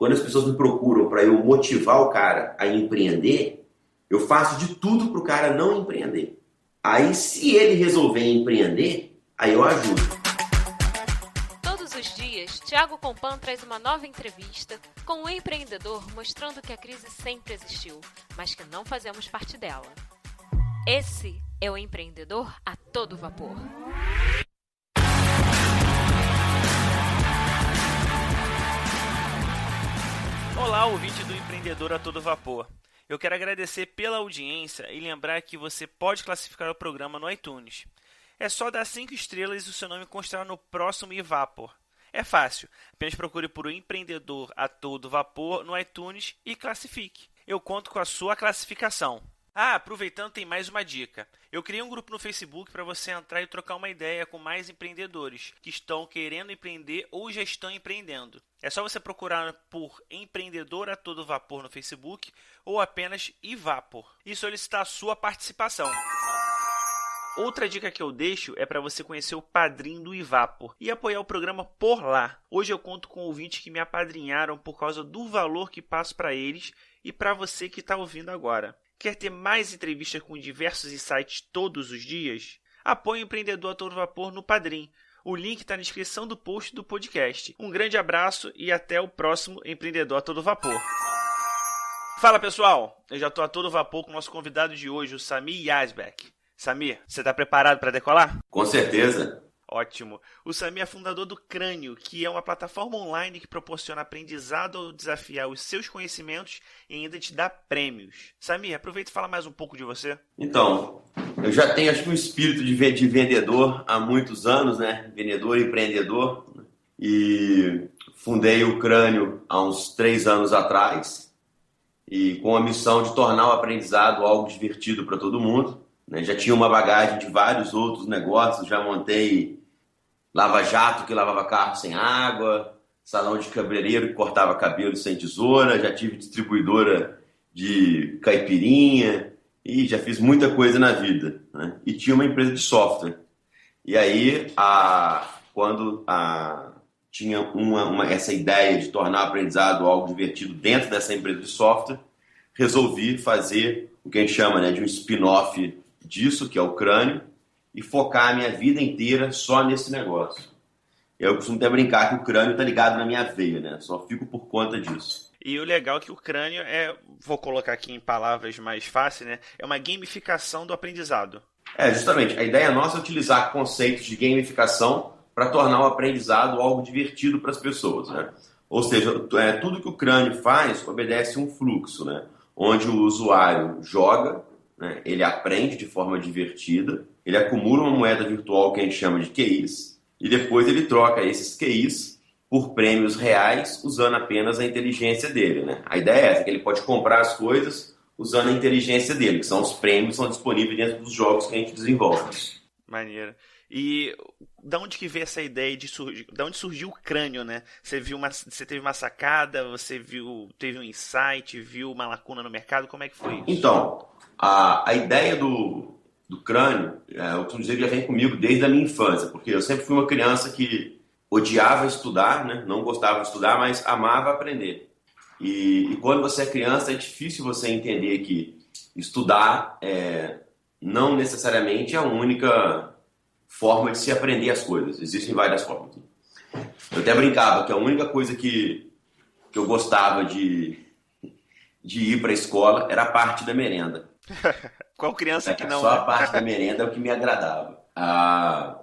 quando as pessoas me procuram para eu motivar o cara a empreender, eu faço de tudo para o cara não empreender. Aí, se ele resolver empreender, aí eu ajudo. Todos os dias, Thiago Compan traz uma nova entrevista com um empreendedor mostrando que a crise sempre existiu, mas que não fazemos parte dela. Esse é o empreendedor a todo vapor. Olá, ouvinte do Empreendedor a Todo Vapor. Eu quero agradecer pela audiência e lembrar que você pode classificar o programa no iTunes. É só dar 5 estrelas e o seu nome constará no próximo eVapor. É fácil, apenas procure por o Empreendedor a Todo Vapor no iTunes e classifique. Eu conto com a sua classificação. Aproveitando, tem mais uma dica. Eu criei um grupo no Facebook para você entrar e trocar uma ideia com mais empreendedores que estão querendo empreender ou já estão empreendendo. É só você procurar por Empreendedor a Todo Vapor no Facebook ou apenas eVapor e solicitar a sua participação. Outra dica que eu deixo é para você conhecer o padrinho do eVapor e apoiar o programa por lá. Hoje eu conto com ouvintes que me apadrinharam por causa do valor que passo para eles e para você que está ouvindo agora. Quer ter mais entrevistas com diversos insights todos os dias? Apoie o Empreendedor a Todo Vapor no Padrim. O link está na descrição do post do podcast. Um grande abraço e até o próximo Empreendedor a Todo Vapor. Fala pessoal, eu já estou a todo vapor com o nosso convidado de hoje, o Samir Yazbek. Samir, você está preparado para decolar? Com certeza. Ótimo. O Samir é fundador do Crânio, que é uma plataforma online que proporciona aprendizado ao desafiar os seus conhecimentos e ainda te dá prêmios. Samir, aproveita e fala mais um pouco de você. Então, eu já tenho acho que um espírito de vendedor há muitos anos, né? Vendedor e empreendedor. E fundei o Crânio há uns 3 anos atrás e com a missão de tornar o aprendizado algo divertido para todo mundo. Já tinha uma bagagem de vários outros negócios, já montei lava-jato que lavava carro sem água, salão de cabeleireiro que cortava cabelo sem tesoura, já tive distribuidora de caipirinha e já fiz muita coisa na vida, né? E tinha uma empresa de software. E aí, quando tinha essa ideia de tornar o aprendizado algo divertido dentro dessa empresa de software, resolvi fazer o que a gente chama, de um spin-off disso, que é o Crânio, e focar a minha vida inteira só nesse negócio. Eu costumo até brincar que o Crânio está ligado na minha veia, né? Só fico por conta disso. E o legal é que o Crânio vou colocar aqui em palavras mais fáceis, né? É uma gamificação do aprendizado. Justamente. A ideia nossa é utilizar conceitos de gamificação para tornar o aprendizado algo divertido para as pessoas, né? Ou seja, tudo que o Crânio faz obedece um fluxo, né? Onde o usuário joga, né? Ele aprende de forma divertida, ele acumula uma moeda virtual que a gente chama de QIs e depois ele troca esses QIs por prêmios reais usando apenas a inteligência dele, né? A ideia é essa, que ele pode comprar as coisas usando a inteligência dele, que são os prêmios que são disponíveis dentro dos jogos que a gente desenvolve. Maneiro. E da onde que veio essa ideia da onde surgiu o Crânio, né? Você teve uma sacada, teve um insight, viu uma lacuna no mercado, como é que foi isso? Então, a ideia do Crânio, eu costumo dizer que já vem comigo desde a minha infância, porque eu sempre fui uma criança que odiava estudar, né? Não gostava de estudar, mas amava aprender. E quando você é criança, é difícil você entender que estudar não necessariamente é a única forma de se aprender as coisas. Existem várias formas. Eu até brincava que a única coisa que eu gostava de ir para a escola era a parte da merenda. Qual criança que não? Só a parte da merenda é o que me agradava.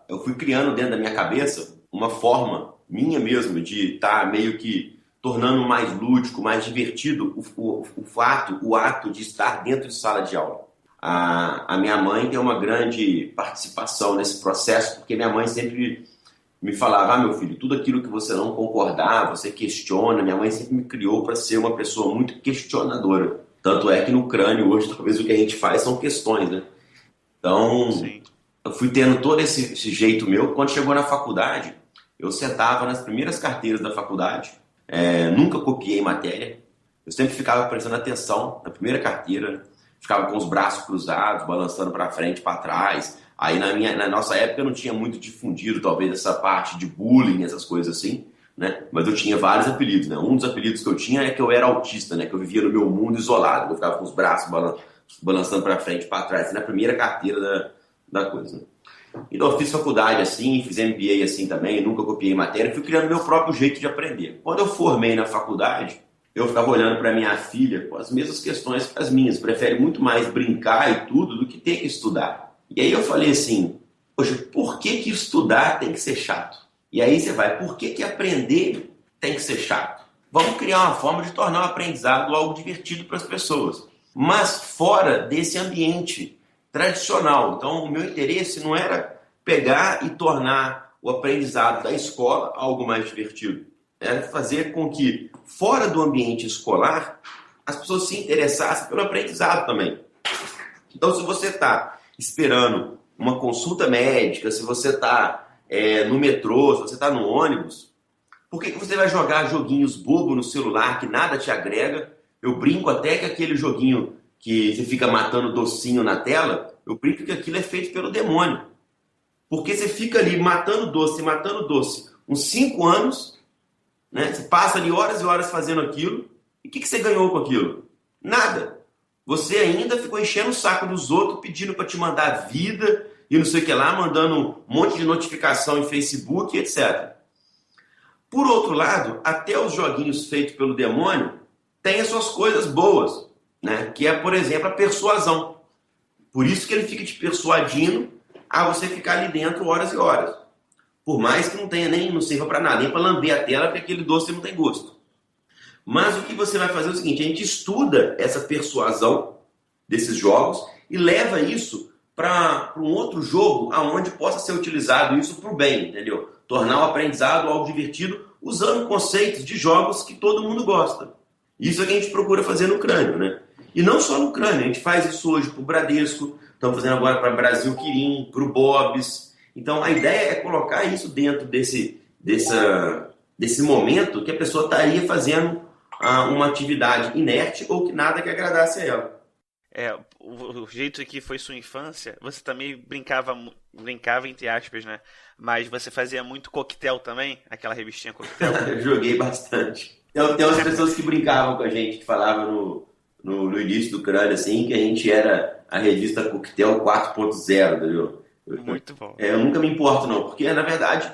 Eu fui criando dentro da minha cabeça uma forma minha mesmo de estar meio que tornando mais lúdico, mais divertido o ato de estar dentro de sala de aula. A minha mãe tem uma grande participação nesse processo, porque minha mãe sempre me falava, meu filho, tudo aquilo que você não concordar, você questiona. Minha mãe sempre me criou para ser uma pessoa muito questionadora. Tanto é que no Crânio hoje, talvez o que a gente faz são questões, né? Então, sim, eu fui tendo todo esse jeito meu. Quando chegou na faculdade, eu sentava nas primeiras carteiras da faculdade, nunca copiei matéria, eu sempre ficava prestando atenção na primeira carteira, ficava com os braços cruzados, balançando para frente, para trás. Aí na nossa época não tinha muito difundido talvez essa parte de bullying, essas coisas assim, né? Mas eu tinha vários apelidos, né? Um dos apelidos que eu tinha é que eu era autista, né? Que eu vivia no meu mundo isolado. Eu ficava com os braços balançando para frente e para trás, na primeira carteira da coisa. Né? Então eu fiz faculdade assim, fiz MBA assim também, nunca copiei matéria, fui criando meu próprio jeito de aprender. Quando eu formei na faculdade, eu ficava olhando para minha filha com as mesmas questões que as minhas, prefere muito mais brincar e tudo do que ter que estudar. E aí eu falei assim, poxa, por que estudar tem que ser chato? E aí você vai, por que aprender tem que ser chato? Vamos criar uma forma de tornar o aprendizado algo divertido para as pessoas, mas fora desse ambiente tradicional. Então, o meu interesse não era pegar e tornar o aprendizado da escola algo mais divertido. Era fazer com que, fora do ambiente escolar, as pessoas se interessassem pelo aprendizado também. Então, se você está esperando uma consulta médica, se você está no metrô, se você está no ônibus, por que você vai jogar joguinhos bobos no celular que nada te agrega? Eu brinco até que aquele joguinho que você fica matando docinho na tela, eu brinco que aquilo é feito pelo demônio. Porque você fica ali matando doce, uns 5 anos, né? Você passa ali horas e horas fazendo aquilo, e o que você ganhou com aquilo? Nada. Você ainda ficou enchendo o saco dos outros, pedindo para te mandar vida, e não sei o que lá, mandando um monte de notificação em Facebook, etc. Por outro lado, até os joguinhos feitos pelo demônio têm as suas coisas boas, né? Que é, por exemplo, a persuasão. Por isso que ele fica te persuadindo a você ficar ali dentro horas e horas. Por mais que não sirva para nada, nem para lamber a tela, porque aquele doce não tem gosto. Mas o que você vai fazer é o seguinte, a gente estuda essa persuasão desses jogos e leva isso para um outro jogo onde possa ser utilizado isso para o bem, entendeu? Tornar o aprendizado algo divertido usando conceitos de jogos que todo mundo gosta. Isso é o que a gente procura fazer no Crânio, né? E não só no Crânio, a gente faz isso hoje para o Bradesco, estamos fazendo agora para Brasil Quirim, para o Bob's. Então a ideia é colocar isso dentro desse momento que a pessoa estaria fazendo uma atividade inerte ou que nada que agradasse a ela. O jeito que foi sua infância, você também brincava entre aspas, né? Mas você fazia muito coquetel também? Aquela revistinha coquetel? Eu joguei bastante. Tem umas pessoas que brincavam com a gente, que falavam no início do Crânio, assim, que a gente era a revista Coquetel 4.0, entendeu? Muito bom. Eu nunca me importo, não, porque, na verdade,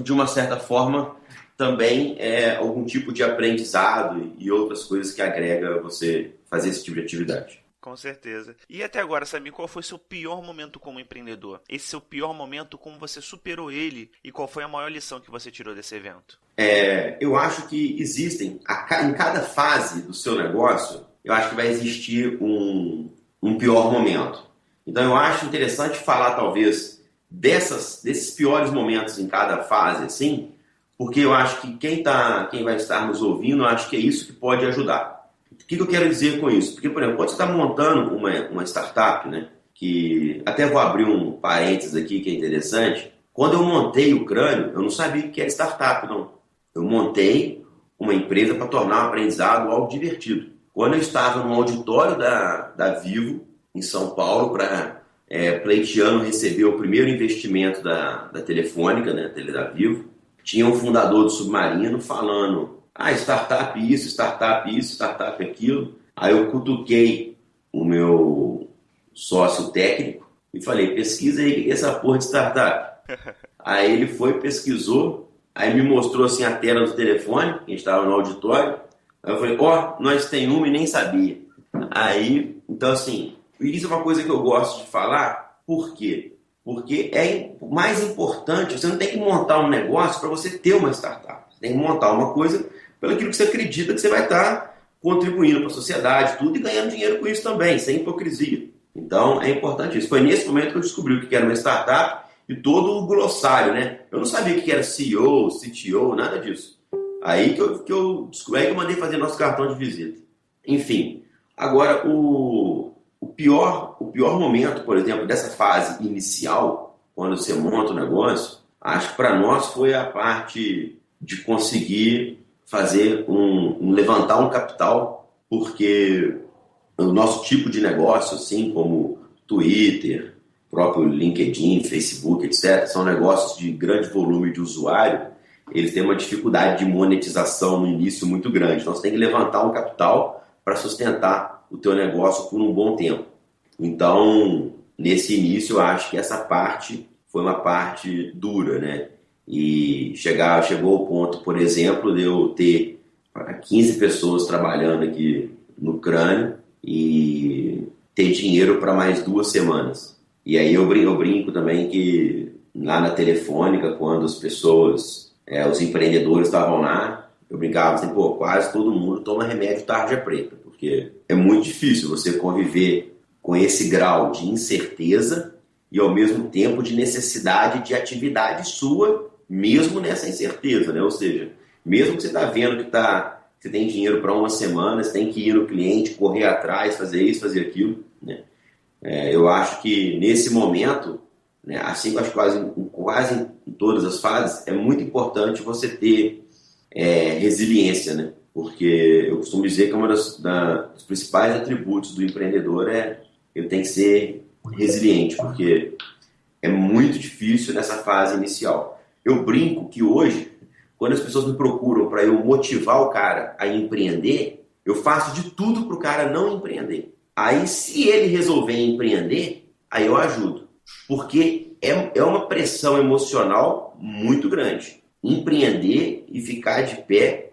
de uma certa forma, também é algum tipo de aprendizado e outras coisas que agrega você fazer esse tipo de atividade. Com certeza. E até agora, Samir, qual foi seu pior momento como empreendedor? Esse seu pior momento, como você superou ele e qual foi a maior lição que você tirou desse evento? Eu acho que existem, em cada fase do seu negócio, eu acho que vai existir um pior momento. Então eu acho interessante falar talvez desses piores momentos em cada fase, assim, porque eu acho que quem vai estar nos ouvindo, eu acho que é isso que pode ajudar. O que eu quero dizer com isso? Porque, por exemplo, quando você está montando uma startup, né, que até vou abrir um parênteses aqui que é interessante, quando eu montei o Crânio, eu não sabia o que era startup, não. Eu montei uma empresa para tornar o aprendizado algo divertido. Quando eu estava no auditório da Vivo, em São Paulo, para pleiteando receber o primeiro investimento da Telefônica, né, da Vivo, tinha um fundador do Submarino falando startup isso, startup aquilo. Aí eu cutuquei o meu sócio técnico e falei, pesquisa aí essa porra de startup. Aí ele foi, pesquisou, aí me mostrou assim a tela do telefone, que a gente estava no auditório. Aí eu falei, nós tem uma e nem sabia. Aí, então assim, isso é uma coisa que eu gosto de falar, por quê? Porque é mais importante, você não tem que montar um negócio para você ter uma startup. Você tem que montar uma coisa pelo aquilo que você acredita que você vai estar contribuindo para a sociedade, tudo, e ganhando dinheiro com isso também, sem hipocrisia. Então, é importante isso. Foi nesse momento que eu descobri o que era uma startup e todo o glossário, né? Eu não sabia o que era CEO, CTO, nada disso. Aí que eu descobri, aí que eu mandei fazer nosso cartão de visita. Enfim, agora, o pior momento, por exemplo, dessa fase inicial, quando você monta o negócio, acho que para nós foi a parte de conseguir fazer levantar um capital, porque o nosso tipo de negócio, assim como Twitter, próprio LinkedIn, Facebook, etc., são negócios de grande volume de usuário eles têm uma dificuldade de monetização no início muito grande. Então, você tem que levantar um capital para sustentar o teu negócio por um bom tempo. Então, nesse início, eu acho que essa parte foi uma parte dura, né? E chegou ao ponto, por exemplo, de eu ter 15 pessoas trabalhando aqui no Crânio e ter dinheiro para mais 2 semanas. E aí eu brinco também que lá na Telefônica, quando as pessoas, os empreendedores estavam lá, eu brincava assim, quase todo mundo toma remédio tarja preta, porque é muito difícil você conviver com esse grau de incerteza e ao mesmo tempo de necessidade de atividade sua, mesmo nessa incerteza, né? Ou seja, mesmo que você está vendo que você tem dinheiro para 1 semana, você tem que ir no cliente, correr atrás, fazer isso, fazer aquilo, né? Eu acho que nesse momento, né, assim eu acho quase em todas as fases, é muito importante você ter resiliência, né? Porque eu costumo dizer que um dos principais atributos do empreendedor ele tem que ser resiliente, porque é muito difícil nessa fase inicial. Eu brinco que hoje, quando as pessoas me procuram para eu motivar o cara a empreender, eu faço de tudo para o cara não empreender. Aí, se ele resolver empreender, aí eu ajudo. Porque é uma pressão emocional muito grande. Empreender e ficar de pé,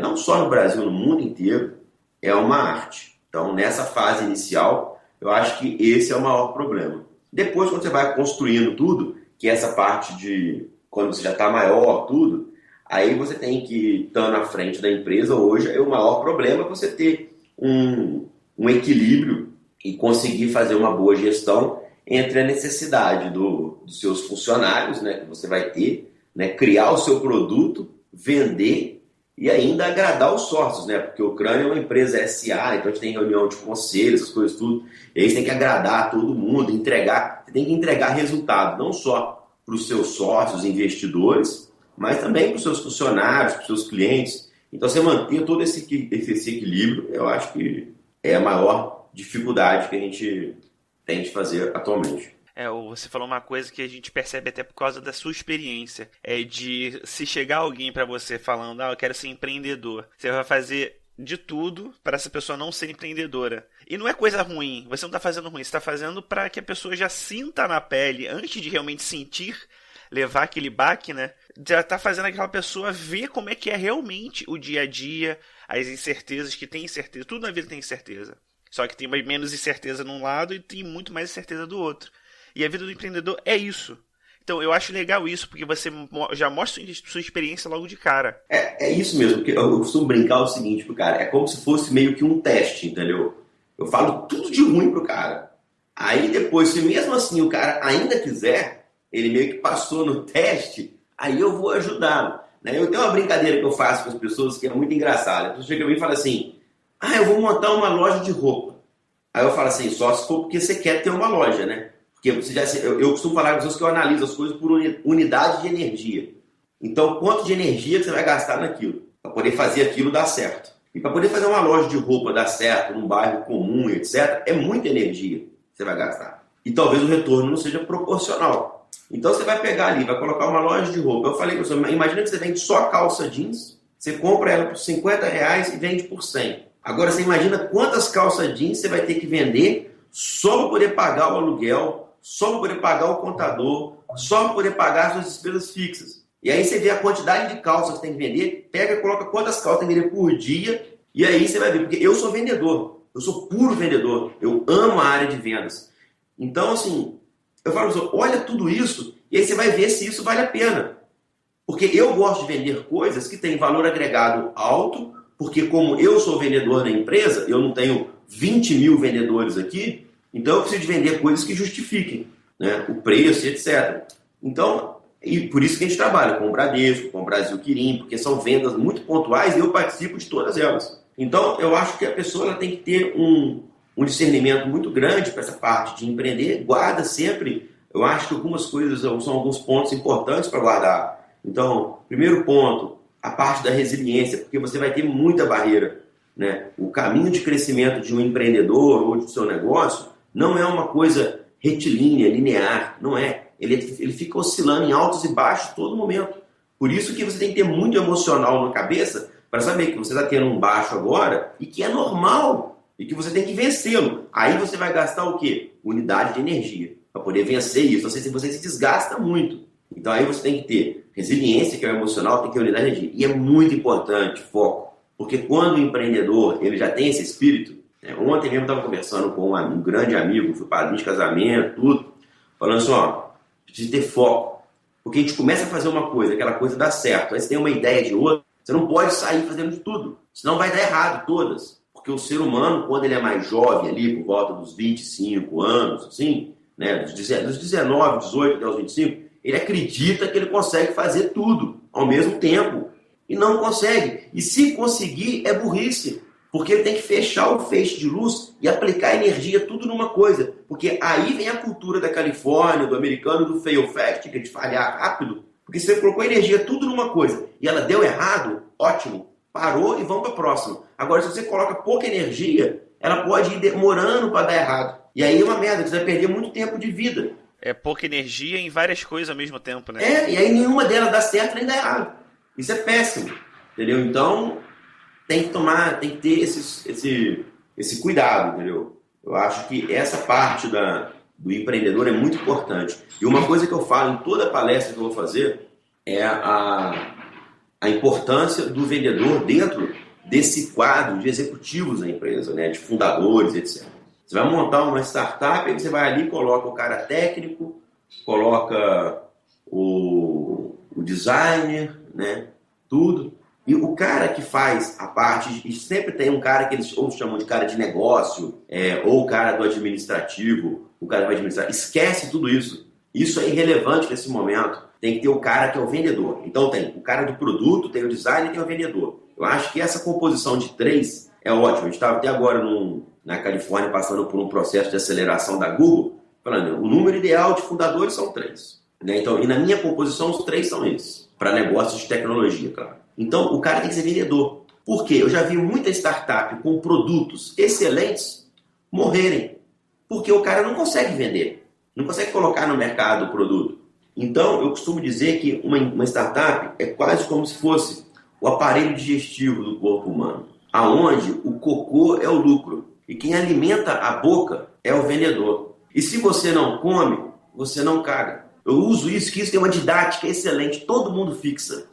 não só no Brasil, no mundo inteiro, é uma arte. Então, nessa fase inicial, eu acho que esse é o maior problema. Depois, quando você vai construindo tudo, que é essa parte de quando você já está maior, tudo, aí você tem que estar na frente da empresa. Hoje, o maior problema é você ter um equilíbrio e conseguir fazer uma boa gestão entre a necessidade dos seus funcionários, né, que você vai ter, né, criar o seu produto, vender e ainda agradar os sócios, né, porque o Crânio é uma empresa SA, então a gente tem reunião de conselho, essas coisas tudo, e aí você tem que agradar todo mundo, você tem que entregar resultado, não só para os seus sócios, investidores, mas também para os seus funcionários, para os seus clientes. Então, você manter todo esse equilíbrio, eu acho que é a maior dificuldade que a gente tem de fazer atualmente. Você falou uma coisa que a gente percebe até por causa da sua experiência. De se chegar alguém para você falando, eu quero ser empreendedor, você vai fazer de tudo para essa pessoa não ser empreendedora. E não é coisa ruim, você não está fazendo ruim, você está fazendo para que a pessoa já sinta na pele, antes de realmente sentir, levar aquele baque, né? Já está fazendo aquela pessoa ver como é que é realmente o dia a dia, as incertezas, que tem incerteza, tudo na vida tem incerteza. Só que tem menos incerteza num lado e tem muito mais incerteza do outro. E a vida do empreendedor é isso. Então eu acho legal isso, porque você já mostra sua experiência logo de cara. É isso mesmo, porque eu costumo brincar o seguinte pro cara, é como se fosse meio que um teste, entendeu? Eu falo tudo de ruim pro cara. Aí depois, se mesmo assim o cara ainda quiser, ele meio que passou no teste, aí eu vou ajudá-lo. Né? Eu tenho uma brincadeira que eu faço com as pessoas que é muito engraçada. A pessoa chega pra mim e fala assim, eu vou montar uma loja de roupa. Aí eu falo assim, só se for porque você quer ter uma loja, né? Porque eu costumo falar com as pessoas que eu analiso as coisas por unidade de energia. Então, quanto de energia que você vai gastar naquilo? Para poder fazer aquilo dar certo. E para poder fazer uma loja de roupa dar certo, num bairro comum, etc., é muita energia que você vai gastar. E talvez o retorno não seja proporcional. Então, você vai pegar ali, vai colocar uma loja de roupa. Eu falei para você, imagina que você vende só calça jeans, você compra ela por R$50 e vende por 100. Agora, você imagina quantas calças jeans você vai ter que vender só para poder pagar o aluguel, só para poder pagar o contador, só para poder pagar as suas despesas fixas. E aí você vê a quantidade de calças que tem que vender, pega e coloca quantas calças tem que vender por dia, e aí você vai ver, porque eu sou vendedor, eu sou puro vendedor, eu amo a área de vendas. Então, assim, eu falo para você, olha tudo isso, e aí você vai ver se isso vale a pena. Porque eu gosto de vender coisas que têm valor agregado alto, porque como eu sou vendedor da empresa, eu não tenho 20 mil vendedores aqui, então eu preciso de vender coisas que justifiquem, né, o preço, etc. Então, e por isso que a gente trabalha com o Bradesco, com o Brasil Quirim, porque são vendas muito pontuais e eu participo de todas elas. Então, eu acho que a pessoa ela tem que ter um discernimento muito grande para essa parte de empreender. Guarda sempre, eu acho que algumas coisas são alguns pontos importantes para guardar. Então, primeiro ponto, a parte da resiliência, porque você vai ter muita barreira, né? O caminho de crescimento de um empreendedor ou do seu negócio não é uma coisa retilínea, linear, não é. Ele fica oscilando em altos e baixos todo momento. Por isso que você tem que ter muito emocional na cabeça para saber que você está tendo um baixo agora e que é normal e que você tem que vencê-lo. Aí você vai gastar o quê? Unidade de energia para poder vencer isso. Você se desgasta muito. Então aí você tem que ter resiliência, que é o emocional, tem que ter unidade de energia. E é muito importante foco, porque quando o empreendedor ele já tem esse espírito, ontem mesmo eu estava conversando com um grande amigo, fui padrinho de casamento, tudo, falando assim, ó, precisa ter foco. Porque a gente começa a fazer uma coisa, aquela coisa dá certo, aí você tem uma ideia de outra, você não pode sair fazendo de tudo, senão vai dar errado todas. Porque o ser humano, quando ele é mais jovem ali, por volta dos 25 anos, assim, né, dos 19, 18 até os 25, ele acredita que ele consegue fazer tudo ao mesmo tempo. E não consegue. E se conseguir, é burrice. Porque ele tem que fechar o feixe de luz e aplicar energia tudo numa coisa. Porque aí vem a cultura da Califórnia, do americano, do fail fast, que é de falhar rápido. Porque se você colocou energia tudo numa coisa e ela deu errado, ótimo, parou e vamos para a próxima. Agora, se você coloca pouca energia, ela pode ir demorando para dar errado. E aí é uma merda, você vai perder muito tempo de vida. É pouca energia em várias coisas ao mesmo tempo, né? E aí nenhuma delas dá certo nem dá errado. Isso é péssimo, entendeu? Então, tem que ter esse cuidado, entendeu? Eu acho que essa parte do empreendedor é muito importante. E uma coisa que eu falo em toda palestra que eu vou fazer é a importância do vendedor dentro desse quadro de executivos da empresa, né? De fundadores, etc. Você vai montar uma startup, aí você vai ali, coloca o cara técnico, coloca o designer, né? Tudo. E o cara que faz a parte, e sempre tem um cara que eles ou chamam de cara de negócio, ou o cara do administrativo, o cara que vai administrar, esquece tudo isso. Isso é irrelevante nesse momento. Tem que ter o cara que é o vendedor. Então tem o cara do produto, tem o designer e tem o vendedor. Eu acho que essa composição de 3 é ótima. A gente estava até agora na Califórnia passando por um processo de aceleração da Google, falando, o número ideal de fundadores são 3. Né? Então, e na minha composição, os 3 são esses, para negócios de tecnologia, claro. Então, o cara tem que ser vendedor. Por quê? Eu já vi muita startup com produtos excelentes morrerem, porque o cara não consegue vender, não consegue colocar no mercado o produto. Então, eu costumo dizer que uma startup é quase como se fosse o aparelho digestivo do corpo humano, aonde o cocô é o lucro e quem alimenta a boca é o vendedor. E se você não come, você não caga. Eu uso isso, que isso tem uma didática excelente, todo mundo fixa.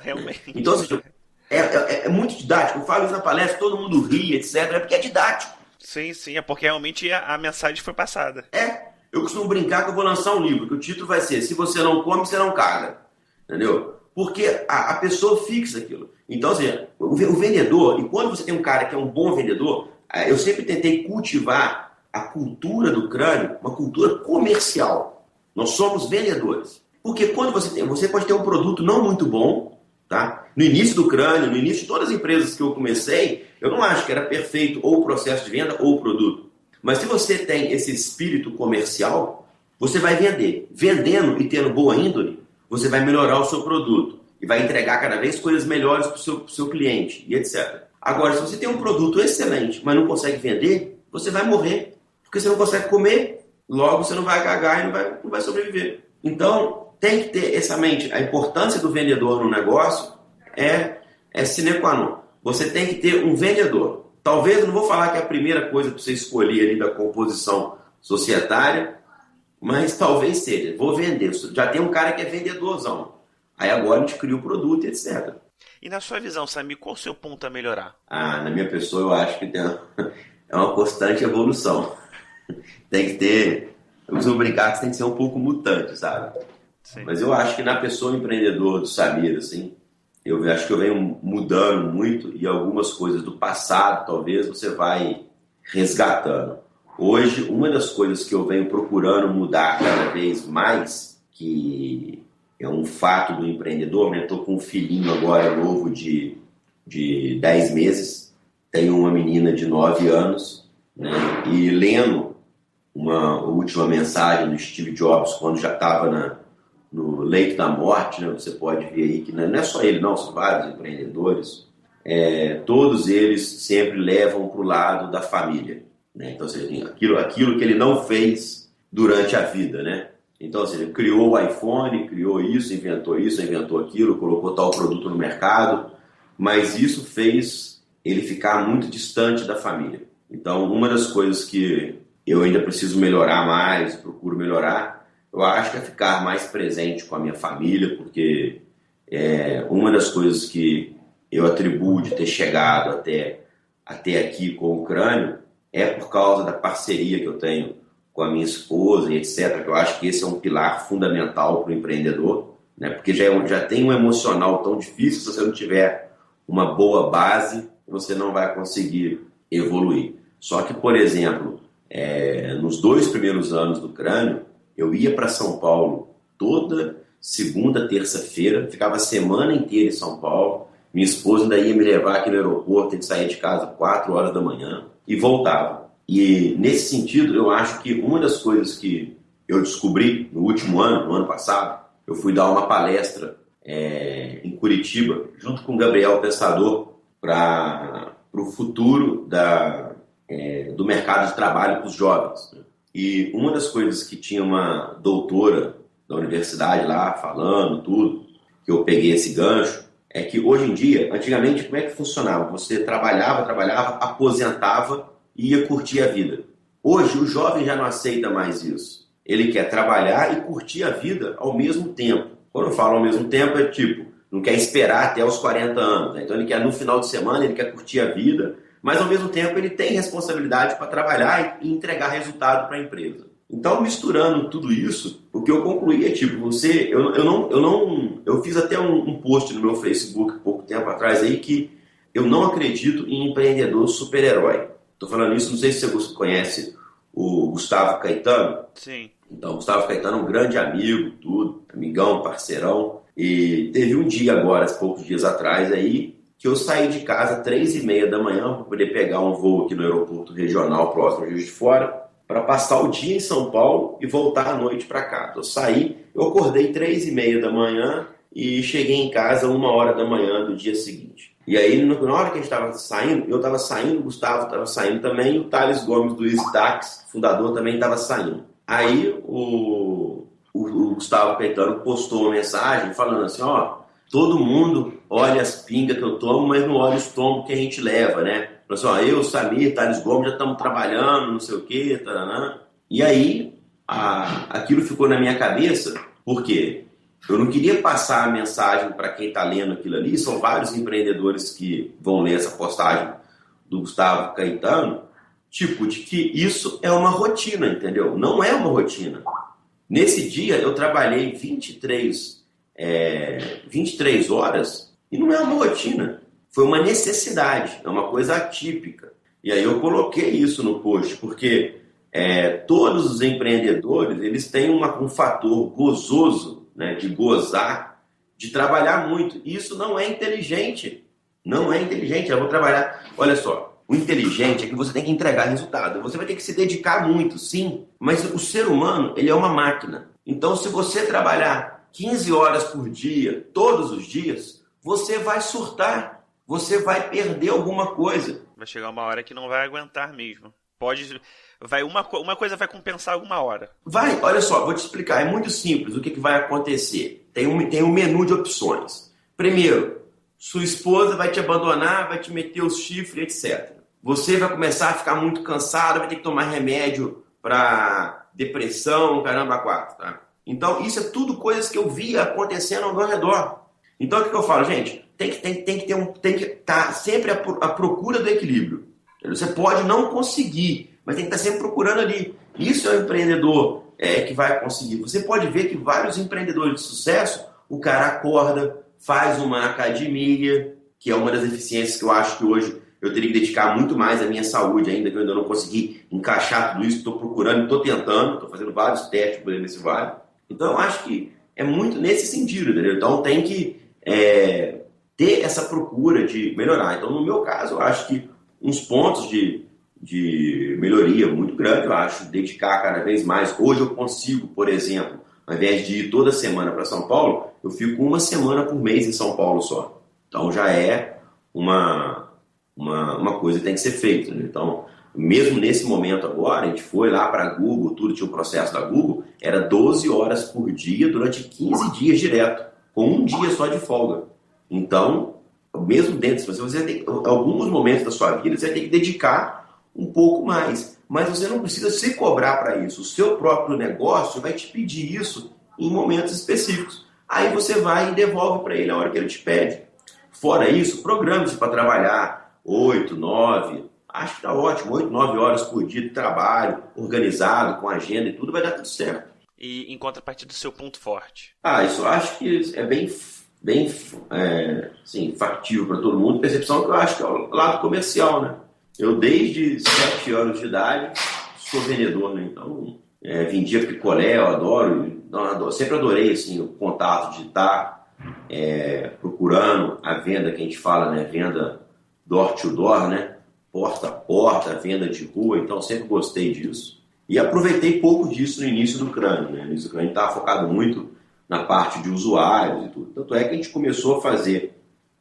Realmente. Então, ou seja, é muito didático. Eu falo isso na palestra, todo mundo ri, etc. É porque é didático. Sim, é porque realmente a mensagem foi passada. Eu costumo brincar que eu vou lançar um livro, que o título vai ser Se você não come, você não caga. Entendeu? Porque a pessoa fixa aquilo. Então, assim, o vendedor, e quando você tem um cara que é um bom vendedor, eu sempre tentei cultivar a cultura do crânio, uma cultura comercial. Nós somos vendedores. Porque quando você pode ter um produto não muito bom, tá? No início do crânio, no início de todas as empresas que eu comecei, eu não acho que era perfeito ou o processo de venda ou o produto. Mas se você tem esse espírito comercial, você vai vender. Vendendo e tendo boa índole, você vai melhorar o seu produto e vai entregar cada vez coisas melhores para o seu cliente e etc. Agora, se você tem um produto excelente, mas não consegue vender, você vai morrer. Porque você não consegue comer, logo você não vai cagar e não vai sobreviver. Então, tem que ter essa mente. A importância do vendedor no negócio é sine qua non. Você tem que ter um vendedor. Talvez, eu não vou falar que é a primeira coisa para você escolher ali da composição societária, mas talvez seja. Vou vender. Já tem um cara que é vendedorzão. Aí agora a gente cria o produto, etc. E na sua visão, Samir, qual o seu ponto a melhorar? Na minha pessoa, eu acho que é uma constante evolução. Tem que ter... Eu costumo brincar que tem que ser um pouco mutante, sabe? Sim. Mas eu acho que na pessoa empreendedora do Samir, assim, eu acho que eu venho mudando muito e algumas coisas do passado, talvez, você vai resgatando. Hoje, uma das coisas que eu venho procurando mudar cada vez mais, que é um fato do empreendedor, né? Estou com um filhinho agora novo de 10 meses, tenho uma menina de 9 anos, né? E lendo uma última mensagem do Steve Jobs, quando já estava no leito da morte, né? Você pode ver aí que não é só ele, não, são vários empreendedores, todos eles sempre levam para o lado da família. Né? Então, ou seja, aquilo que ele não fez durante a vida, né? Então, ou seja, criou o iPhone, criou isso, inventou aquilo, colocou tal produto no mercado, mas isso fez ele ficar muito distante da família. Então, uma das coisas que eu ainda preciso melhorar mais, procuro melhorar, eu acho que é ficar mais presente com a minha família, porque uma das coisas que eu atribuo de ter chegado até aqui com o Crânio é por causa da parceria que eu tenho com a minha esposa e etc. Eu acho que esse é um pilar fundamental para o empreendedor, né? Porque já tem um emocional tão difícil, se você não tiver uma boa base, você não vai conseguir evoluir. Só que, por exemplo, nos 2 primeiros anos do Crânio, eu ia para São Paulo toda segunda, terça-feira, ficava a semana inteira em São Paulo, minha esposa ainda ia me levar aqui no aeroporto, tem que sair de casa 4 horas da manhã e voltava. E nesse sentido, eu acho que uma das coisas que eu descobri no último ano, no ano passado, eu fui dar uma palestra em Curitiba, junto com o Gabriel Pensador, para o futuro do mercado de trabalho para os jovens. E uma das coisas que tinha uma doutora da universidade lá falando tudo, que eu peguei esse gancho, é que hoje em dia, antigamente, como é que funcionava? Você trabalhava, aposentava e ia curtir a vida. Hoje, o jovem já não aceita mais isso. Ele quer trabalhar e curtir a vida ao mesmo tempo. Quando eu falo ao mesmo tempo, é tipo, não quer esperar até os 40 anos. Né? Então, ele quer no final de semana, ele quer curtir a vida, mas ao mesmo tempo ele tem responsabilidade para trabalhar e entregar resultado para a empresa. Então, misturando tudo isso, o que eu concluí é tipo, eu fiz até um post no meu Facebook pouco tempo atrás aí que eu não acredito em empreendedor super-herói. Estou falando isso, não sei se você conhece o Gustavo Caetano. Sim. Então, o Gustavo Caetano é um grande amigo, tudo, amigão, parceirão. E teve um dia agora, poucos dias atrás aí, que eu saí de casa 3h30 da manhã para poder pegar um voo aqui no aeroporto regional próximo de Juiz de Fora, para passar o dia em São Paulo e voltar à noite para cá. Eu acordei 3h30 da manhã e cheguei em casa 1h da manhã do dia seguinte. E aí, na hora que a gente estava saindo, eu estava saindo, o Gustavo estava saindo também, e o Thales Gomes do Easy Taxi, fundador, também estava saindo. Aí o Gustavo Caetano postou uma mensagem falando assim, todo mundo olha as pingas que eu tomo, mas não olha os tombos que a gente leva, né? Falou assim, eu, Samir, Thales Gomes já estamos trabalhando, não sei o quê, taranã. E aí, aquilo ficou na minha cabeça, porque eu não queria passar a mensagem para quem está lendo aquilo ali, são vários empreendedores que vão ler essa postagem do Gustavo Caetano, tipo, de que isso é uma rotina, entendeu? Não é uma rotina. Nesse dia, eu trabalhei 23 horas e não é uma rotina. Foi uma necessidade, é uma coisa atípica. E aí eu coloquei isso no post, porque todos os empreendedores, eles têm um fator gozoso, né, de gozar, de trabalhar muito. Isso não é inteligente. Não é inteligente, eu vou trabalhar. Olha só, o inteligente é que você tem que entregar resultado. Você vai ter que se dedicar muito, sim. Mas o ser humano, ele é uma máquina. Então, se você trabalhar 15 horas por dia, todos os dias, você vai surtar. Você vai perder alguma coisa. Vai chegar uma hora que não vai aguentar mesmo. Uma coisa vai compensar alguma hora. Vai, olha só, vou te explicar. É muito simples o que vai acontecer. Tem um menu de opções. Primeiro, sua esposa vai te abandonar, vai te meter os chifres, etc. Você vai começar a ficar muito cansado, vai ter que tomar remédio para depressão, caramba, 4, tá? Então, isso é tudo coisas que eu via acontecendo ao meu redor. Então, o que eu falo, gente? Tem que estar sempre à procura do equilíbrio. Você pode não conseguir, mas tem que estar sempre procurando ali. Isso é o empreendedor que vai conseguir. Você pode ver que vários empreendedores de sucesso, o cara acorda, faz uma academia, que é uma das eficiências que eu acho que hoje eu teria que dedicar muito mais à minha saúde ainda, que eu ainda não consegui encaixar tudo isso, estou procurando, estou tentando, estou fazendo vários testes por nesse vale. Então, eu acho que é muito nesse sentido, entendeu? Então, tem que ter essa procura de melhorar. Então, no meu caso, eu acho que uns pontos de melhoria muito grande, eu acho, dedicar cada vez mais. Hoje eu consigo, por exemplo, ao invés de ir toda semana para São Paulo, eu fico uma semana por mês em São Paulo só. Então, já é uma coisa que tem que ser feita. Né? Então, Mesmo nesse momento agora, a gente foi lá para a Google, tudo tinha o processo da Google, era 12 horas por dia durante 15 dias direto, com um dia só de folga. Então, mesmo dentro, se você tem alguns momentos da sua vida, você vai ter que dedicar um pouco mais. Mas você não precisa se cobrar para isso. O seu próprio negócio vai te pedir isso em momentos específicos. Aí você vai e devolve para ele a hora que ele te pede. Fora isso, programe-se para trabalhar 8, 9, acho que está ótimo, 8, 9 horas por dia de trabalho, organizado, com agenda e tudo, vai dar tudo certo. E em contrapartida do seu ponto forte? Isso eu acho que é bem assim, factível para todo mundo. Percepção que eu acho que é o lado comercial, né? Eu, desde 7 anos de idade, sou vendedor, né? Então, vendia picolé, eu adoro. Sempre adorei assim, o contato de estar procurando a venda que a gente fala, né? Venda door to door, né? Porta a porta, venda de rua. Então, sempre gostei disso. E aproveitei pouco disso no início do Crânio, né? No início do Crânio, a gente estava focado muito na parte de usuários e tudo. Tanto é que a gente começou a fazer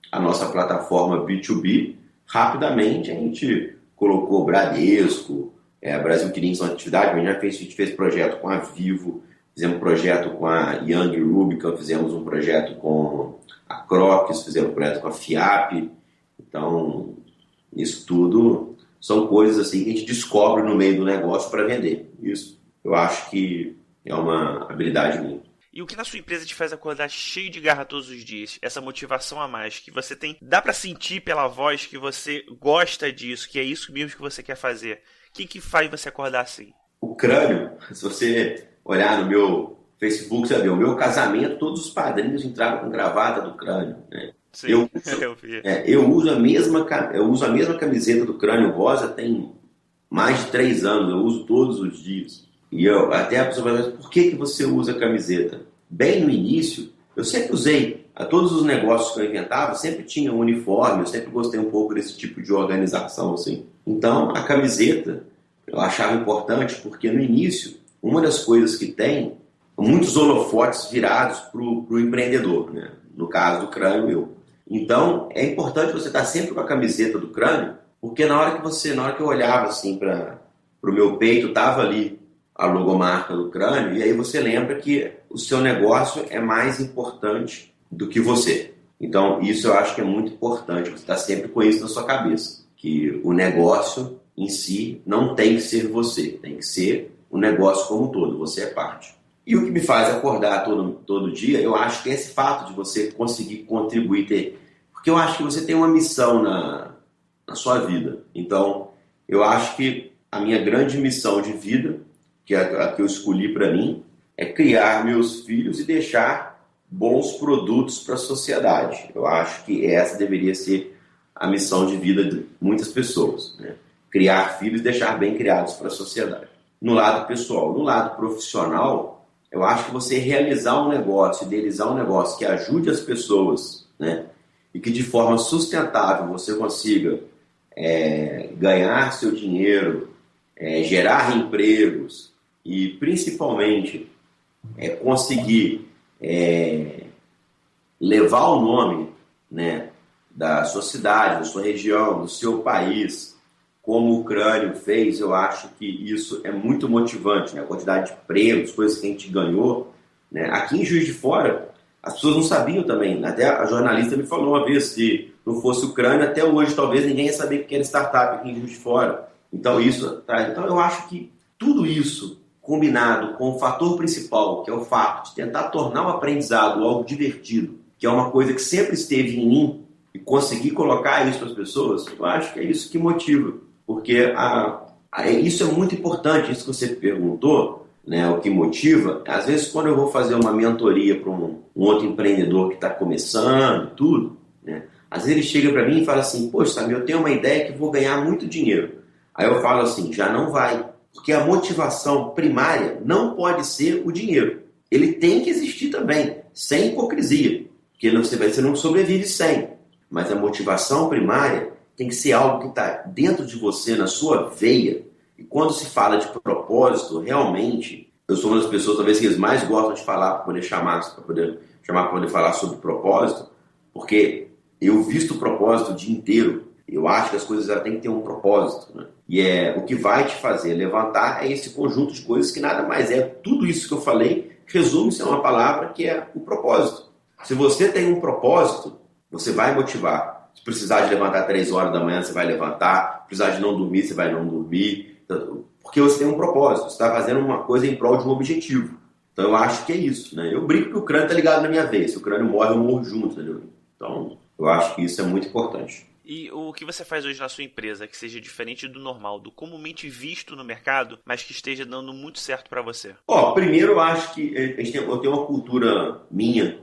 a nossa plataforma B2B. Rapidamente a gente colocou Bradesco, Brasil Kirin são atividade, mas a gente fez projeto com a Vivo, fizemos projeto com a Young Rubicon, fizemos um projeto com a Crocs, fizemos um projeto com a FIAP. Então, isso tudo são coisas assim que a gente descobre no meio do negócio para vender. Isso eu acho que é uma habilidade minha. E o que na sua empresa te faz acordar cheio de garra todos os dias? Essa motivação a mais que você tem, dá pra sentir pela voz que você gosta disso, que é isso mesmo que você quer fazer. O que faz você acordar assim? O Crânio, se você olhar no meu Facebook, você vê, o meu casamento, todos os padrinhos entraram com gravata do Crânio, né? Sim, eu vi. Eu uso a mesma camiseta do Crânio Rosa tem mais de 3 anos, eu uso todos os dias. E até a pessoa fala, por que você usa a camiseta? Bem no início, eu sempre usei. A todos os negócios que eu inventava, sempre tinha um uniforme, eu sempre gostei um pouco desse tipo de organização, assim. Então, a camiseta eu achava importante porque no início, uma das coisas que tem, muitos holofotes virados para o empreendedor, né? No caso do Crânio, eu. Então, é importante você estar sempre com a camiseta do Crânio, porque na hora que eu olhava assim para o meu peito, estava ali a logomarca do Crânio, e aí você lembra que o seu negócio é mais importante do que você. Então, isso eu acho que é muito importante, você estar sempre com isso na sua cabeça, que o negócio em si não tem que ser você, tem que ser o negócio como um todo, você é parte. E o que me faz acordar todo dia, eu acho que é esse fato de você conseguir contribuir, porque eu acho que você tem uma missão na sua vida. Então, eu acho que a minha grande missão de vida, que é a que eu escolhi para mim, é criar meus filhos e deixar bons produtos para a sociedade. Eu acho que essa deveria ser a missão de vida de muitas pessoas, né? Criar filhos e deixar bem criados para a sociedade. No lado pessoal. No lado profissional, eu acho que você realizar um negócio, idealizar um negócio que ajude as pessoas, né? E que de forma sustentável você consiga ganhar seu dinheiro, gerar empregos e principalmente conseguir levar o nome, né, da sua cidade, da sua região, do seu país, como o Crânio fez. Eu acho que isso é muito motivante, né? A quantidade de prêmios, coisas que a gente ganhou, né? Aqui em Juiz de Fora, as pessoas não sabiam também. Até a jornalista me falou uma vez, se não fosse o Crânio, até hoje talvez ninguém ia saber o que era startup aqui em Juiz de Fora. Então eu acho que tudo isso combinado com o fator principal, que é o fato de tentar tornar o aprendizado algo divertido, que é uma coisa que sempre esteve em mim, e conseguir colocar isso para as pessoas, eu acho que é isso que motiva. Porque isso é muito importante, isso que você perguntou, né, o que motiva. Às vezes, quando eu vou fazer uma mentoria para um outro empreendedor que está começando, tudo, né, às vezes ele chega para mim e fala assim, poxa, Samir, eu tenho uma ideia que vou ganhar muito dinheiro. Aí eu falo assim, já não vai. Porque a motivação primária não pode ser o dinheiro. Ele tem que existir também, sem hipocrisia. Porque você não sobrevive sem. Mas a motivação primária tem que ser algo que está dentro de você, na sua veia. E quando se fala de propósito, realmente, eu sou uma das pessoas talvez que eles mais gostam de falar, para poder falar sobre propósito, porque eu visto o propósito o dia inteiro. Eu acho que as coisas têm que ter um propósito, né? E o que vai te fazer levantar é esse conjunto de coisas que nada mais é. Tudo isso que eu falei resume-se a uma palavra que é o propósito. Se você tem um propósito, você vai motivar. Se precisar de levantar 3 horas da manhã, você vai levantar. Se precisar de não dormir, você vai não dormir. Porque você tem um propósito. Você está fazendo uma coisa em prol de um objetivo. Então eu acho que é isso, né? Eu brinco que o crânio está ligado na minha veia. Se o crânio morre, eu morro junto, entendeu? Então eu acho que isso é muito importante. E o que você faz hoje na sua empresa que seja diferente do normal, do comumente visto no mercado, mas que esteja dando muito certo para você? Primeiro eu acho que eu tenho uma cultura minha,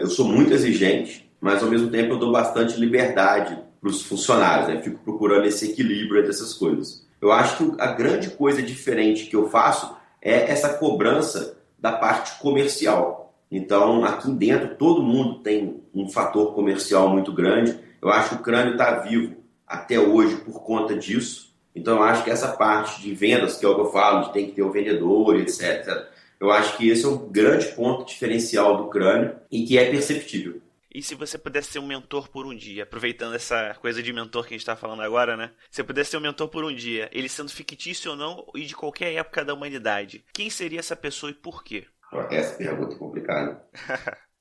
eu sou muito exigente, mas ao mesmo tempo eu dou bastante liberdade para os funcionários, né? Fico procurando esse equilíbrio entre essas coisas. Eu acho que a grande coisa diferente que eu faço é essa cobrança da parte comercial. Então, aqui dentro, todo mundo tem um fator comercial muito grande. Eu acho que o crânio está vivo até hoje por conta disso. Então, eu acho que essa parte de vendas, que é o que eu falo, de tem que ter o vendedor, etc. Eu acho que esse é um grande ponto diferencial do crânio e que é perceptível. E se você pudesse ser um mentor por um dia, aproveitando essa coisa de mentor que a gente está falando agora, né? Se você pudesse ser um mentor por um dia, ele sendo fictício ou não, e de qualquer época da humanidade, quem seria essa pessoa e por quê? Essa pergunta é complicada.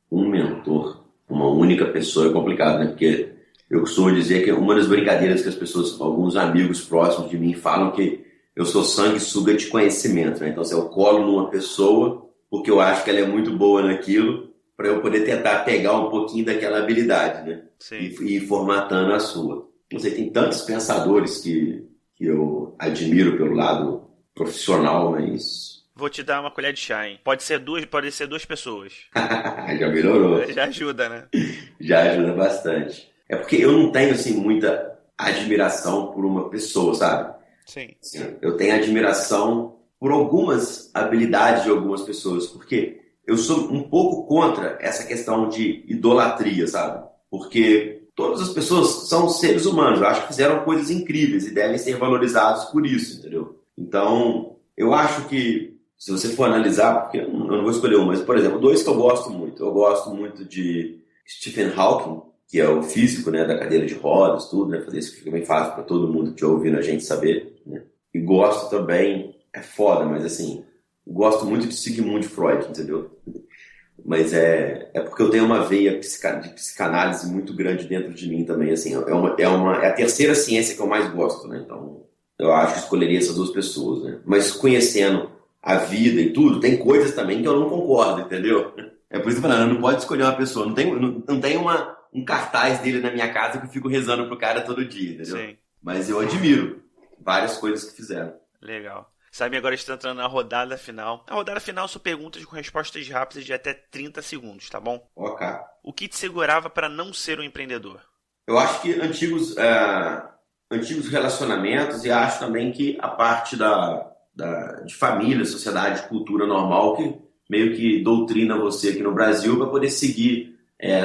Um mentor, uma única pessoa é complicado, né? Porque eu costumo dizer que uma das brincadeiras que as pessoas, alguns amigos próximos de mim falam que eu sou sanguessuga de conhecimento, né? Então, se eu colo numa pessoa, porque eu acho que ela é muito boa naquilo, para eu poder tentar pegar um pouquinho daquela habilidade, né? Sim. E ir formatando a sua. Você tem tantos pensadores que eu admiro pelo lado profissional, mas... Vou te dar uma colher de chá, hein? Pode ser duas pessoas. Já melhorou. Já ajuda, né? Já ajuda bastante. É porque eu não tenho, assim, muita admiração por uma pessoa, sabe? Sim. Assim, eu tenho admiração por algumas habilidades de algumas pessoas, porque eu sou um pouco contra essa questão de idolatria, sabe? Porque todas as pessoas são seres humanos, eu acho que fizeram coisas incríveis e devem ser valorizados por isso, entendeu? Então, eu acho que, se você for analisar, porque eu não vou escolher um, mas, por exemplo, 2 que eu gosto muito. Eu gosto muito de Stephen Hawking, que é o físico, né, da cadeira de rodas, tudo, né? Fazer isso que fica bem fácil para todo mundo que estiver ouvindo a gente saber, né? E gosto também, é foda, mas assim, gosto muito de Sigmund Freud, entendeu? Mas é porque eu tenho uma veia de psicanálise muito grande dentro de mim também, assim, é a terceira ciência que eu mais gosto, né? Então, eu acho que escolheria essas 2 pessoas, né? Mas conhecendo a vida e tudo, tem coisas também que eu não concordo, entendeu? É por isso que eu tô falando, não pode escolher uma pessoa, não tem um cartaz dele na minha casa que eu fico rezando pro cara todo dia, entendeu? Sim. Mas eu admiro várias coisas que fizeram. Legal. Sabe, agora está entrando na rodada final. A rodada final são perguntas com respostas rápidas de até 30 segundos, tá bom? Ok. O que te segurava para não ser um empreendedor? Eu acho que antigos relacionamentos, e acho também que a parte de família, sociedade, cultura normal, que meio que doutrina você aqui no Brasil para poder seguir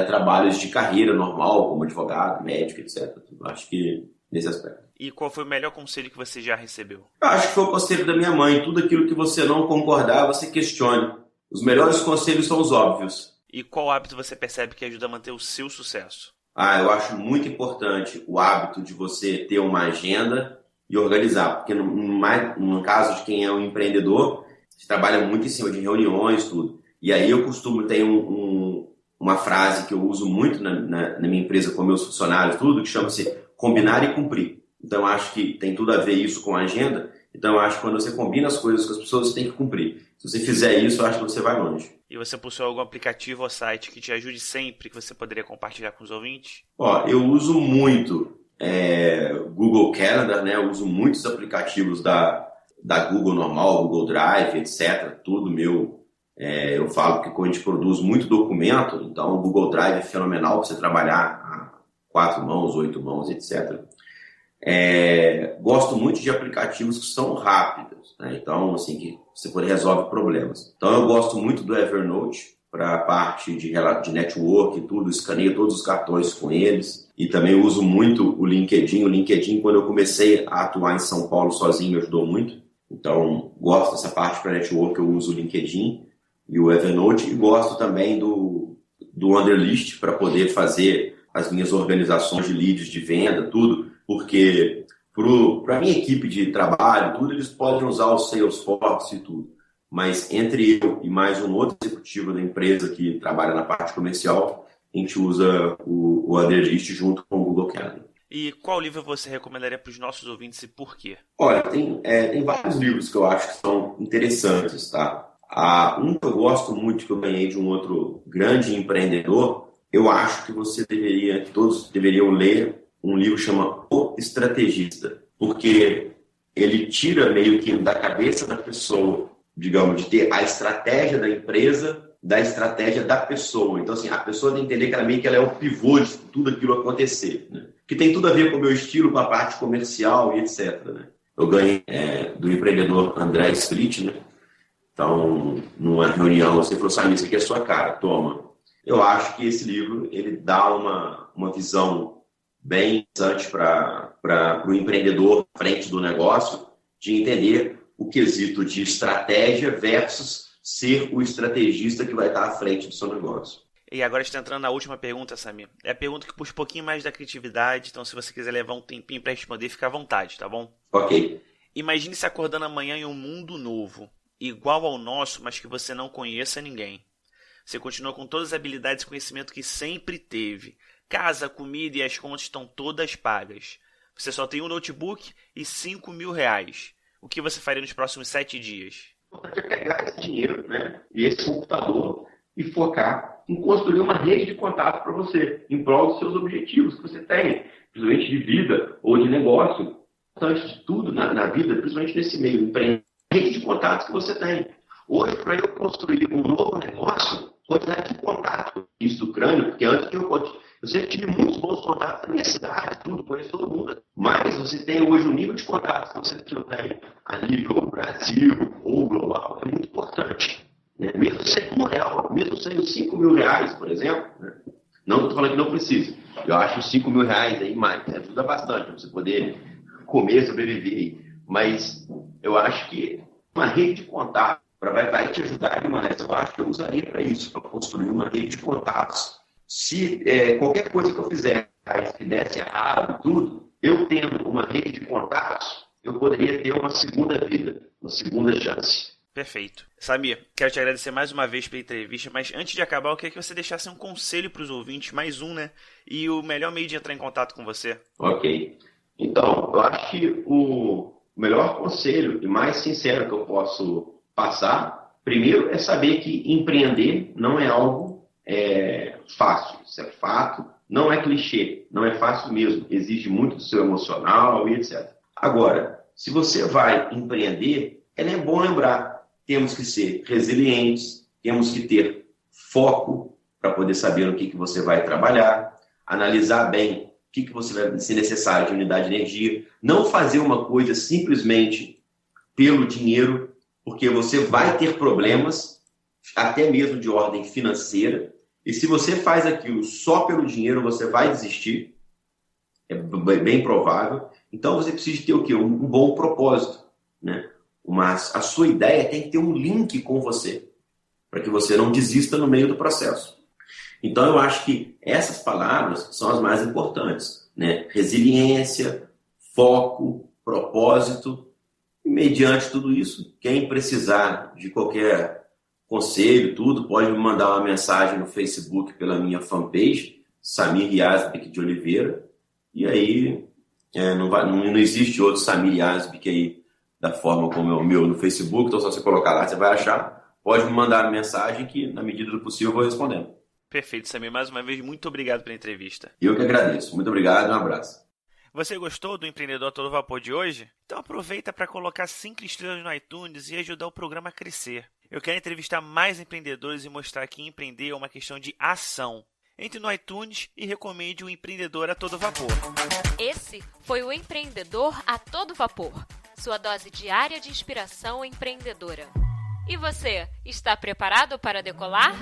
trabalhos de carreira normal, como advogado, médico, etc. Eu acho que nesse aspecto. E qual foi o melhor conselho que você já recebeu? Eu acho que foi o conselho da minha mãe. Tudo aquilo que você não concordar, você questione. Os melhores conselhos são os óbvios. E qual hábito você percebe que ajuda a manter o seu sucesso? Eu acho muito importante o hábito de você ter uma agenda e organizar. Porque no caso de quem é um empreendedor, você trabalha muito em cima de reuniões, tudo. E aí eu costumo ter uma frase que eu uso muito na minha empresa com meus funcionários, tudo, que chama-se combinar e cumprir. Então, eu acho que tem tudo a ver isso com a agenda. Então, eu acho que quando você combina as coisas com as pessoas, você tem que cumprir. Se você fizer isso, eu acho que você vai longe. E você possui algum aplicativo ou site que te ajude sempre, que você poderia compartilhar com os ouvintes? Eu uso muito Google Calendar, né? Eu uso muitos aplicativos da Google normal, Google Drive, etc. Tudo meu. Eu falo que a gente produz muito documento, então o Google Drive é fenomenal para você trabalhar a 4 mãos, 8 mãos, etc. Gosto muito de aplicativos que são rápidos, né? Então, assim, que você resolve problemas. Então, eu gosto muito do Evernote para a parte de network e tudo, escaneio todos os cartões com eles. E também uso muito o LinkedIn. O LinkedIn, quando eu comecei a atuar em São Paulo sozinho, me ajudou muito. Então, gosto dessa parte para network, eu uso o LinkedIn e o Evernote. E gosto também do Wunderlist para poder fazer as minhas organizações de leads de venda, tudo. Porque para a minha equipe de trabalho, tudo, eles podem usar o Salesforce e tudo. Mas entre eu e mais um outro executivo da empresa que trabalha na parte comercial, a gente usa o Underlist junto com o Google Calendar. E qual livro você recomendaria para os nossos ouvintes e por quê? Olha, tem vários livros que eu acho que são interessantes, tá? Um que eu gosto muito, que eu ganhei de um outro grande empreendedor, eu acho que todos deveriam ler um livro que chama O Estrategista, porque ele tira meio que da cabeça da pessoa, digamos, de ter a estratégia da empresa, da estratégia da pessoa. Então, assim, a pessoa tem que entender que ela é o pivô de tudo aquilo acontecer, né? Que tem tudo a ver com o meu estilo, com a parte comercial e etc. Né? Eu ganhei do empreendedor André Split, né? Então, numa reunião, você falou, Samir, isso aqui é a sua cara, toma. Eu acho que esse livro, ele dá uma visão bem interessante para o empreendedor à frente do negócio, de entender o quesito de estratégia versus ser o estrategista que vai estar à frente do seu negócio. E agora está entrando na última pergunta, Samir. É a pergunta que puxa um pouquinho mais da criatividade, então se você quiser levar um tempinho para responder, fica à vontade, tá bom? Ok. Imagine se acordando amanhã em um mundo novo, igual ao nosso, mas que você não conheça ninguém. Você continua com todas as habilidades e conhecimento que sempre teve. Casa, comida e as contas estão todas pagas. Você só tem um notebook e R$5.000. O que você faria nos próximos 7 dias? Você pegar esse dinheiro, né, e esse computador e focar em construir uma rede de contato para você, em prol dos seus objetivos que você tem, principalmente de vida ou de negócio. Antes de tudo na vida, principalmente nesse meio, empreender, rede de contatos que você tem. Hoje, para eu construir um novo negócio, quantidade de contato isso do crânio, porque antes eu sempre tive muitos bons contatos na minha cidade, tudo, conheço todo mundo. Mas você tem hoje um nível de contatos que você tem a nível Brasil ou global, é muito importante. Né? Mesmo sendo R$1, mesmo sendo R$5.000, por exemplo, né? Não estou falando que não precisa. Eu acho os R$5.000 aí mais, ajuda bastante para você poder comer, sobreviver. Mas eu acho que uma rede de contatos vai te ajudar demais. Eu acho que eu usaria para isso, para construir uma rede de contatos. Se qualquer coisa que eu fizer, se desse errado, tudo, eu tendo uma rede de contatos, eu poderia ter uma segunda vida, uma segunda chance. Perfeito. Samir, quero te agradecer mais uma vez pela entrevista, mas antes de acabar, eu queria que você deixasse um conselho para os ouvintes, mais um, né? E o melhor meio de entrar em contato com você. Ok. Então, eu acho que o melhor conselho e mais sincero que eu posso passar, primeiro é saber que empreender não é algo fácil. Isso é fato, não é clichê, não é fácil mesmo. Exige muito do seu emocional e etc. Agora, se você vai empreender, é bom lembrar, temos que ser resilientes, temos que ter foco para poder saber no que você vai trabalhar, analisar bem o que você vai ser necessário de unidade de energia, não fazer uma coisa simplesmente pelo dinheiro, porque você vai ter problemas, até mesmo de ordem financeira, e se você faz aquilo só pelo dinheiro, você vai desistir, é bem provável. Então você precisa ter o quê? Um bom propósito, né? Mas a sua ideia tem que ter um link com você, para que você não desista no meio do processo. Então eu acho que essas palavras são as mais importantes, né? Resiliência, foco, propósito. E mediante tudo isso, quem precisar de qualquer conselho, tudo, pode me mandar uma mensagem no Facebook pela minha fanpage, Samir Yazbek de Oliveira. E aí não existe outro Samir Yazbek aí da forma como é o meu no Facebook, então se você colocar lá, você vai achar. Pode me mandar uma mensagem que, na medida do possível, eu vou respondendo. Perfeito, Samir. Mais uma vez, muito obrigado pela entrevista. Eu que agradeço. Muito obrigado e um abraço. Você gostou do Empreendedor a Todo Vapor de hoje? Então aproveita para colocar 5 estrelas no iTunes e ajudar o programa a crescer. Eu quero entrevistar mais empreendedores e mostrar que empreender é uma questão de ação. Entre no iTunes e recomende o Empreendedor a Todo Vapor. Esse foi o Empreendedor a Todo Vapor, sua dose diária de inspiração empreendedora. E você, está preparado para decolar?